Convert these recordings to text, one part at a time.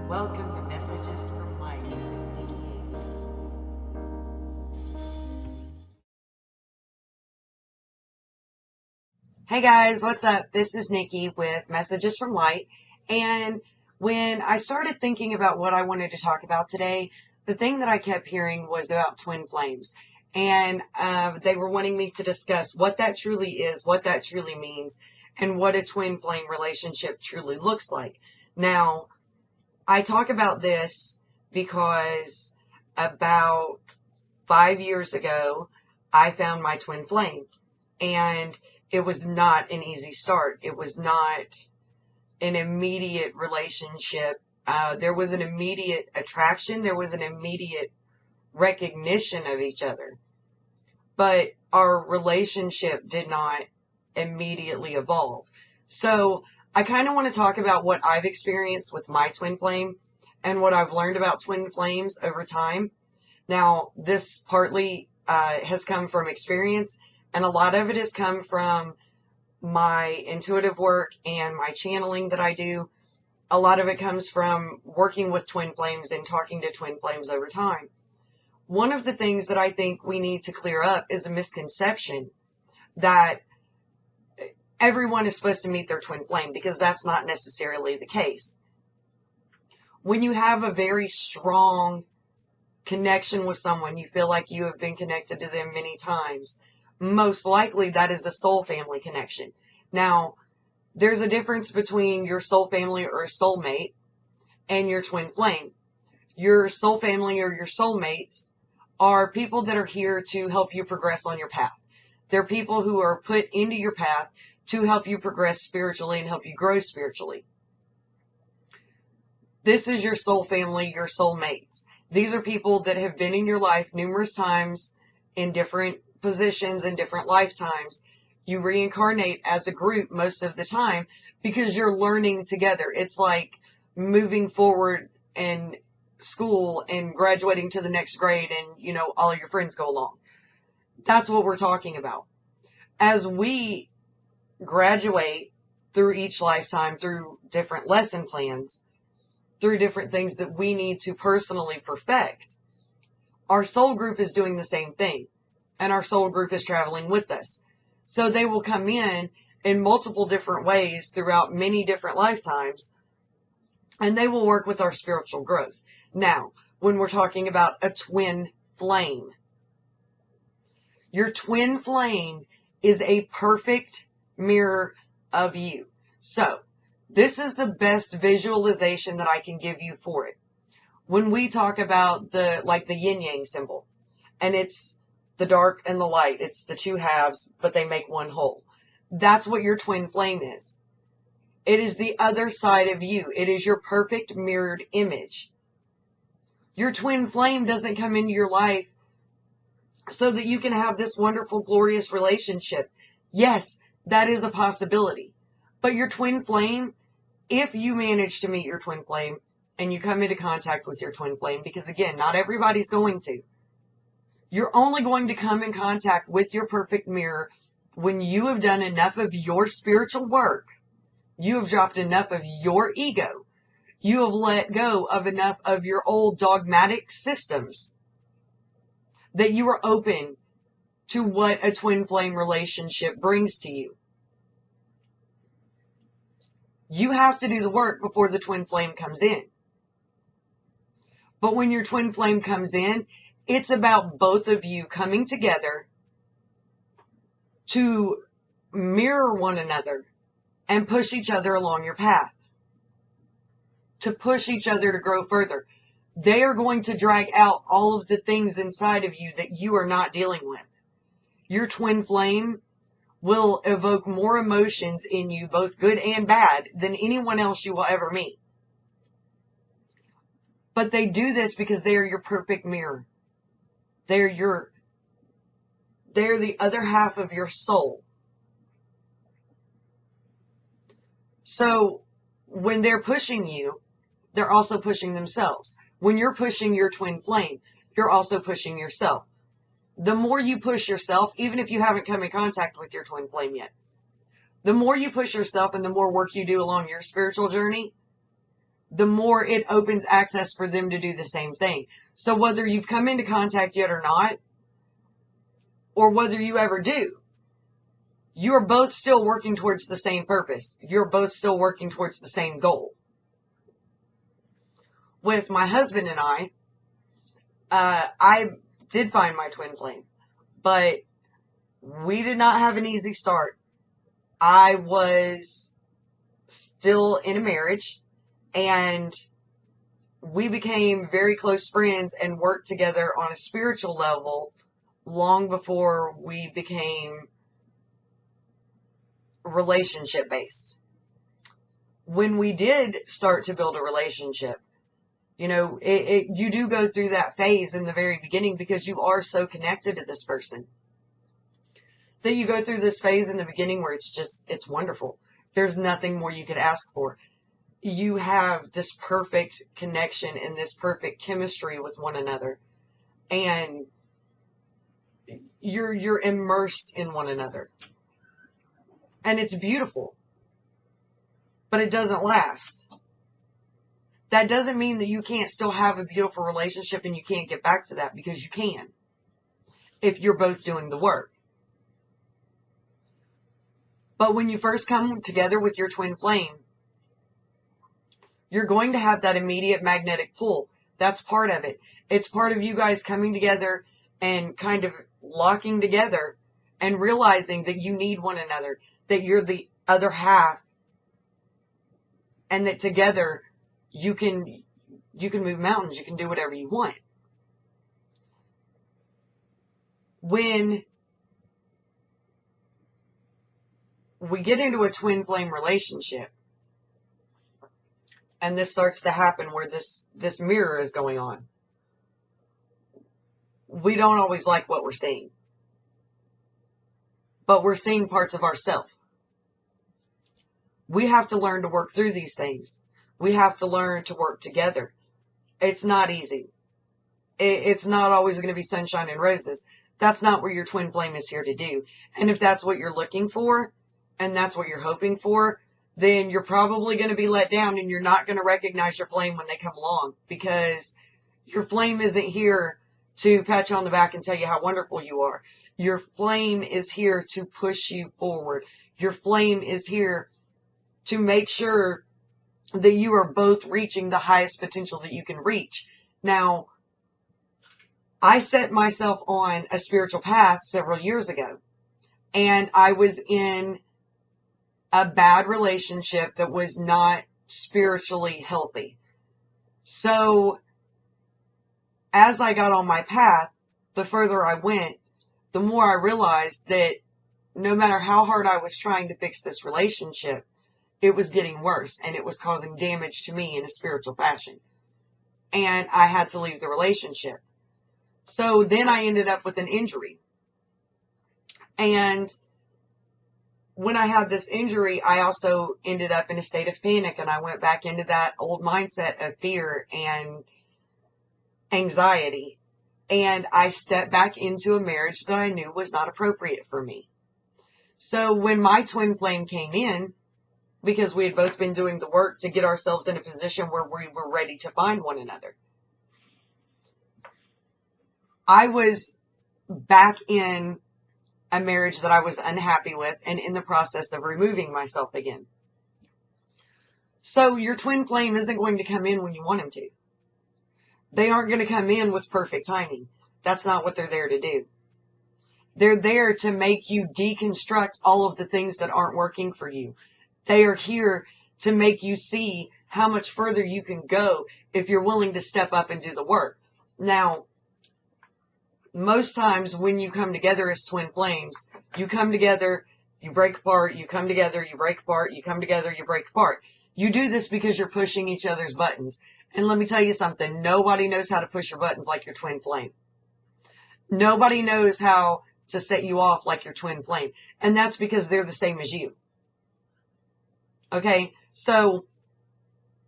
Welcome to Messages from Light with Nikki Avery. Hey guys, what's up? This is Nikki with Messages from Light. And when I started thinking about what I wanted to talk about today, the thing that I kept hearing was about twin flames. And they were wanting me to discuss what that truly is, what that truly means, and what a twin flame relationship truly looks like. Now, I talk about this because about 5 years ago, I found my twin flame. And it was not an easy start. It was not an immediate relationship. There was an immediate attraction. There was an immediate recognition of each other. But our relationship did not immediately evolve. So I kind of want to talk about what I've experienced with my twin flame and what I've learned about twin flames over time. Now, this partly has come from experience, and a lot of it has come from my intuitive work and my channeling that I do. A lot of it comes from working with twin flames and talking to twin flames over time. One of the things that I think we need to clear up is a misconception that everyone is supposed to meet their twin flame, because that's not necessarily the case. When you have a very strong connection with someone, you feel like you have been connected to them many times, most likely that is a soul family connection. Now, there's a difference between your soul family or a soulmate and your twin flame. Your soul family or your soulmates are people that are here to help you progress on your path. They're people who are put into your path to help you progress spiritually and help you grow spiritually. This is your soul family, your soulmates. These are people that have been in your life numerous times in different positions and different lifetimes. You reincarnate as a group most of the time because you're learning together. It's like moving forward in school and graduating to the next grade, and all of your friends go along. That's what we're talking about. As we graduate through each lifetime, through different lesson plans, through different things that we need to personally perfect, our soul group is doing the same thing. And our soul group is traveling with us. So they will come in multiple different ways throughout many different lifetimes, and they will work with our spiritual growth. Now, when we're talking about a twin flame, your twin flame is a perfect mirror of you. So this is the best visualization that I can give you for it. When we talk about the yin yang symbol, and it's the dark and the light, it's the two halves, but they make one whole. That's what your twin flame is. It is the other side of you. It is your perfect mirrored image. Your twin flame doesn't come into your life so that you can have this wonderful, glorious relationship. Yes, that is a possibility. But your twin flame, if you manage to meet your twin flame and you come into contact with your twin flame, because again, not everybody's going to, you're only going to come in contact with your perfect mirror when you have done enough of your spiritual work. You have dropped enough of your ego. You have let go of enough of your old dogmatic systems that you are open to what a twin flame relationship brings to you. You have to do the work before the twin flame comes in. But when your twin flame comes in, it's about both of you coming together to mirror one another and push each other along your path, to push each other to grow further. They are going to drag out all of the things inside of you that you are not dealing with. Your twin flame will evoke more emotions in you, both good and bad, than anyone else you will ever meet. But they do this because they are your perfect mirror. They're the other half of your soul. So when they're pushing you, they're also pushing themselves. When you're pushing your twin flame, you're also pushing yourself. The more you push yourself, even if you haven't come in contact with your twin flame yet, the more you push yourself and the more work you do along your spiritual journey, the more it opens access for them to do the same thing. So whether you've come into contact yet or not, or whether you ever do, you are both still working towards the same purpose. You're both still working towards the same goal. With my husband and I did find my twin flame, but we did not have an easy start. I was still in a marriage, and we became very close friends and worked together on a spiritual level long before we became relationship based. When we did start to build a relationship, you do go through that phase in the very beginning because you are so connected to this person. That you go through this phase in the beginning where it's wonderful. There's nothing more you could ask for. You have this perfect connection and this perfect chemistry with one another. And you're immersed in one another. And it's beautiful. But it doesn't last. That doesn't mean that you can't still have a beautiful relationship and you can't get back to that, because you can. If you're both doing the work. But when you first come together with your twin flame, you're going to have that immediate magnetic pull. That's part of it. It's part of you guys coming together and kind of locking together and realizing that you need one another, that you're the other half, and that together you can move mountains, you can do whatever you want. When we get into a twin flame relationship, and this starts to happen where this mirror is going on, we don't always like what we're seeing. But we're seeing parts of ourselves. We have to learn to work through these things. We have to learn to work together. It's not easy. It's not always going to be sunshine and roses. That's not what your twin flame is here to do. And if that's what you're looking for, and that's what you're hoping for, then you're probably going to be let down, and you're not going to recognize your flame when they come along, because your flame isn't here to pat you on the back and tell you how wonderful you are. Your flame is here to push you forward. Your flame is here to make sure that you are both reaching the highest potential that you can reach. Now, I set myself on a spiritual path several years ago, and I was in a bad relationship that was not spiritually healthy. So, as I got on my path, the further I went, the more I realized that no matter how hard I was trying to fix this relationship, it was getting worse, and it was causing damage to me in a spiritual fashion. And I had to leave the relationship. So then I ended up with an injury. And when I had this injury, I also ended up in a state of panic, and I went back into that old mindset of fear and anxiety. And I stepped back into a marriage that I knew was not appropriate for me. So when my twin flame came in, because we had both been doing the work to get ourselves in a position where we were ready to find one another, I was back in a marriage that I was unhappy with and in the process of removing myself again. So your twin flame isn't going to come in when you want them to. They aren't going to come in with perfect timing. That's not what they're there to do. They're there to make you deconstruct all of the things that aren't working for you. They are here to make you see how much further you can go if you're willing to step up and do the work. Now, most times when you come together as twin flames, you come together, you break apart, you come together, you break apart, you come together, you break apart. You do this because you're pushing each other's buttons. And let me tell you something, nobody knows how to push your buttons like your twin flame. Nobody knows how to set you off like your twin flame. And that's because they're the same as you. Okay, so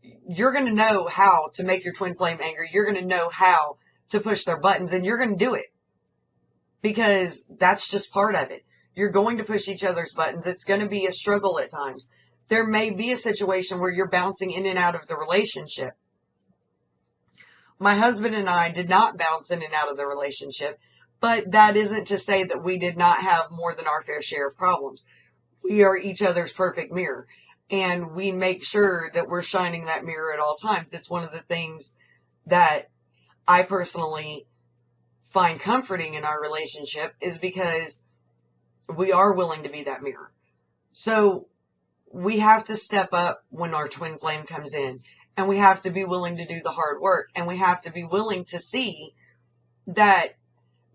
you're going to know how to make your twin flame angry. You're going to know how to push their buttons, and you're going to do it because that's just part of it. You're going to push each other's buttons. It's going to be a struggle at times. there may be a situation where you're bouncing in and out of the relationship. My husband and I did not bounce in and out of the relationship, but that isn't to say that we did not have more than our fair share of problems. We are each other's perfect mirror, and we make sure that we're shining that mirror at all times. It's one of the things that I personally find comforting in our relationship, is because we are willing to be that mirror. So we have to step up when our twin flame comes in, and we have to be willing to do the hard work, and we have to be willing to see that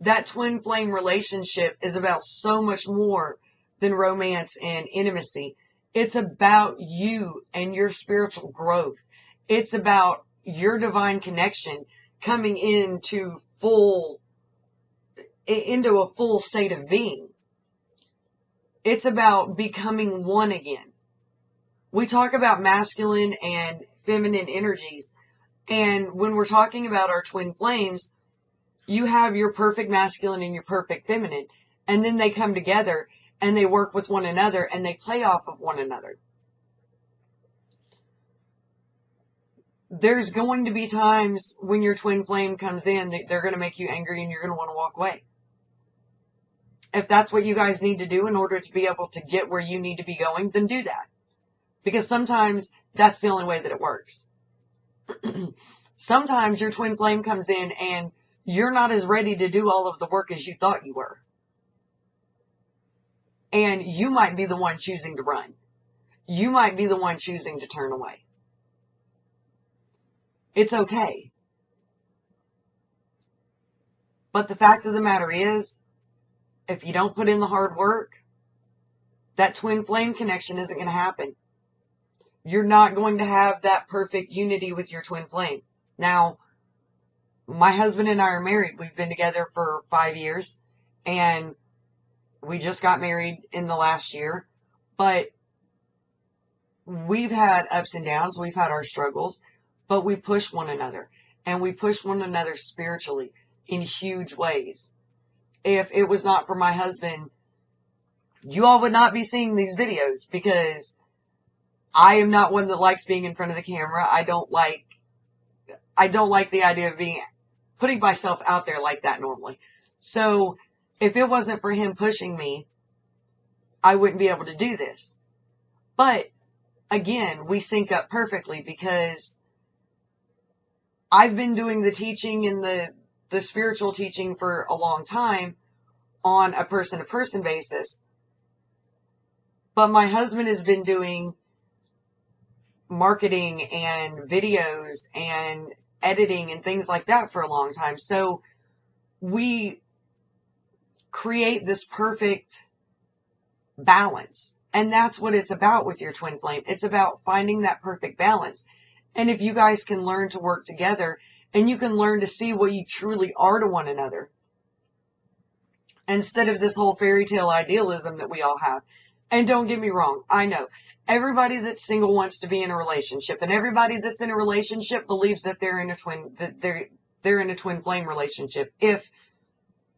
that twin flame relationship is about so much more than romance and intimacy. It's about you and your spiritual growth. It's about your divine connection coming into a full state of being. It's about becoming one again. We talk about masculine and feminine energies, and when we're talking about our twin flames, you have your perfect masculine and your perfect feminine, and then they come together and they work with one another and they play off of one another. There's going to be times when your twin flame comes in that they're going to make you angry and you're going to want to walk away. If that's what you guys need to do in order to be able to get where you need to be going, then do that. Because sometimes that's the only way that it works. Sometimes your twin flame comes in and you're not as ready to do all of the work as you thought you were. And you might be the one choosing to run. You might be the one choosing to turn away. It's okay. But the fact of the matter is, if you don't put in the hard work, that twin flame connection isn't going to happen. You're not going to have that perfect unity with your twin flame. Now, my husband and I are married. We've been together for 5 years, and we just got married in the last year. But we've had ups and downs. We've had our struggles, but we push one another, and we push one another spiritually in huge ways. If it was not for my husband, you all would not be seeing these videos, because I am not one that likes being in front of the camera. I don't like the idea of putting myself out there like that normally. So if it wasn't for him pushing me, I wouldn't be able to do this. But again, we sync up perfectly, because I've been doing the teaching and the spiritual teaching for a long time on a person-to-person basis. But my husband has been doing marketing and videos and editing and things like that for a long time. So we create this perfect balance. And that's what it's about with your twin flame. It's about finding that perfect balance. And if you guys can learn to work together, and you can learn to see what you truly are to one another, instead of this whole fairy tale idealism that we all have. And don't get me wrong, I know everybody that's single wants to be in a relationship, and everybody that's in a relationship believes that they're in a twin flame relationship if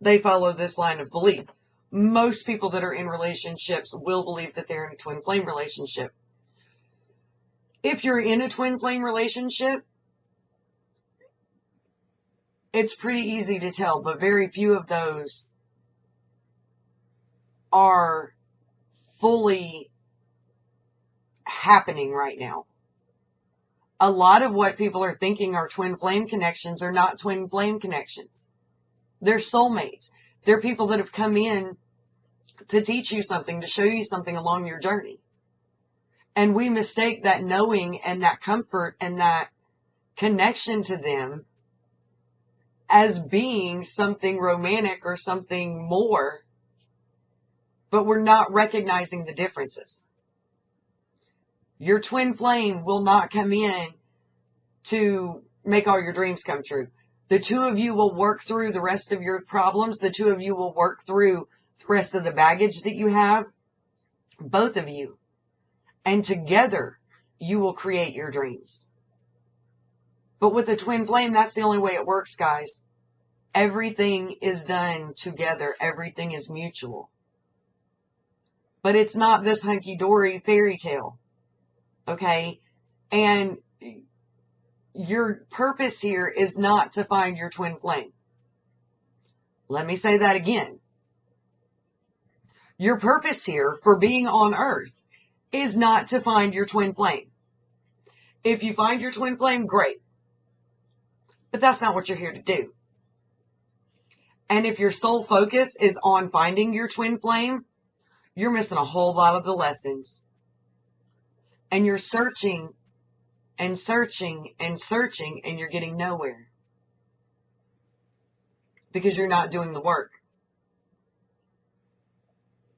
they follow this line of belief. Most people that are in relationships will believe that they're in a twin flame relationship. If you're in a twin flame relationship, it's pretty easy to tell, but very few of those are fully happening right now. A lot of what people are thinking are twin flame connections are not twin flame connections. They're soulmates. They're people that have come in to teach you something, to show you something along your journey. And we mistake that knowing and that comfort and that connection to them as being something romantic or something more, but we're not recognizing the differences. Your twin flame will not come in to make all your dreams come true. The two of you will work through the rest of your problems. The two of you will work through the rest of the baggage that you have, both of you. And together, you will create your dreams. But with the twin flame, that's the only way it works, guys. Everything is done together. Everything is mutual. But it's not this hunky-dory fairy tale. Okay? And your purpose here is not to find your twin flame. Let me say that again. Your purpose here for being on earth is not to find your twin flame. If you find your twin flame, great. But that's not what you're here to do. And if your sole focus is on finding your twin flame, you're missing a whole lot of the lessons. And you're searching and searching and searching, and you're getting nowhere. Because you're not doing the work.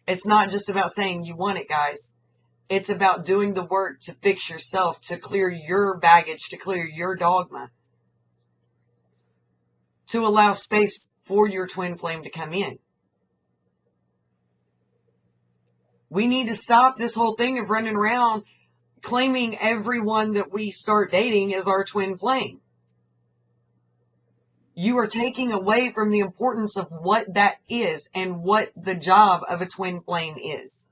It's not just about saying you want it, guys. It's about doing the work to fix yourself, to clear your baggage, to clear your dogma. To allow space for your twin flame to come in. We need to stop this whole thing of running around claiming everyone that we start dating is our twin flame. You are taking away from the importance of what that is and what the job of a twin flame is.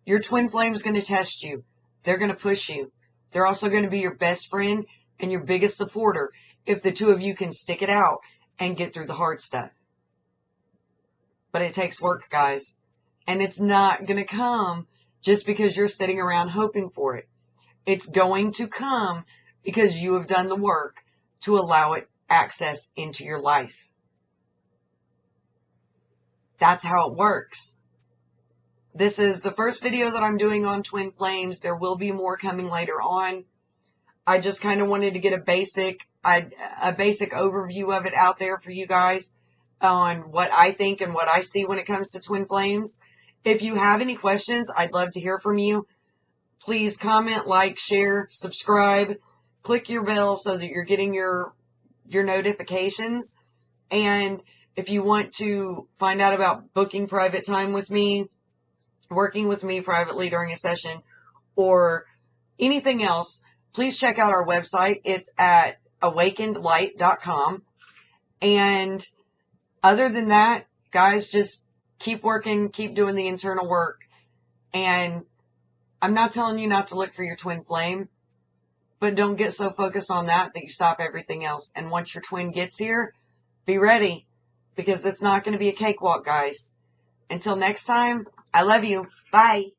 Your twin flame is going to test you. They're going to push you. They're also going to be your best friend and your biggest supporter if the two of you can stick it out and get through the hard stuff. But it takes work, guys. And it's not going to come just because you're sitting around hoping for it. It's going to come because you have done the work to allow it access into your life. That's how it works. This is the first video that I'm doing on twin flames. There will be more coming later on. I just kind of wanted to get a basic overview of it out there for you guys on what I think and what I see when it comes to twin flames. If you have any questions, I'd love to hear from you. Please comment, like, share, subscribe, click your bell so that you're getting your notifications. And if you want to find out about booking private time with me, working with me privately during a session, or anything else, please check out our website. It's at awakenedlight.com. And other than that, guys, just keep working, keep doing the internal work. And I'm not telling you not to look for your twin flame, but don't get so focused on that you stop everything else. And once your twin gets here, be ready, because it's not going to be a cakewalk, guys. Until next time, I love you. Bye.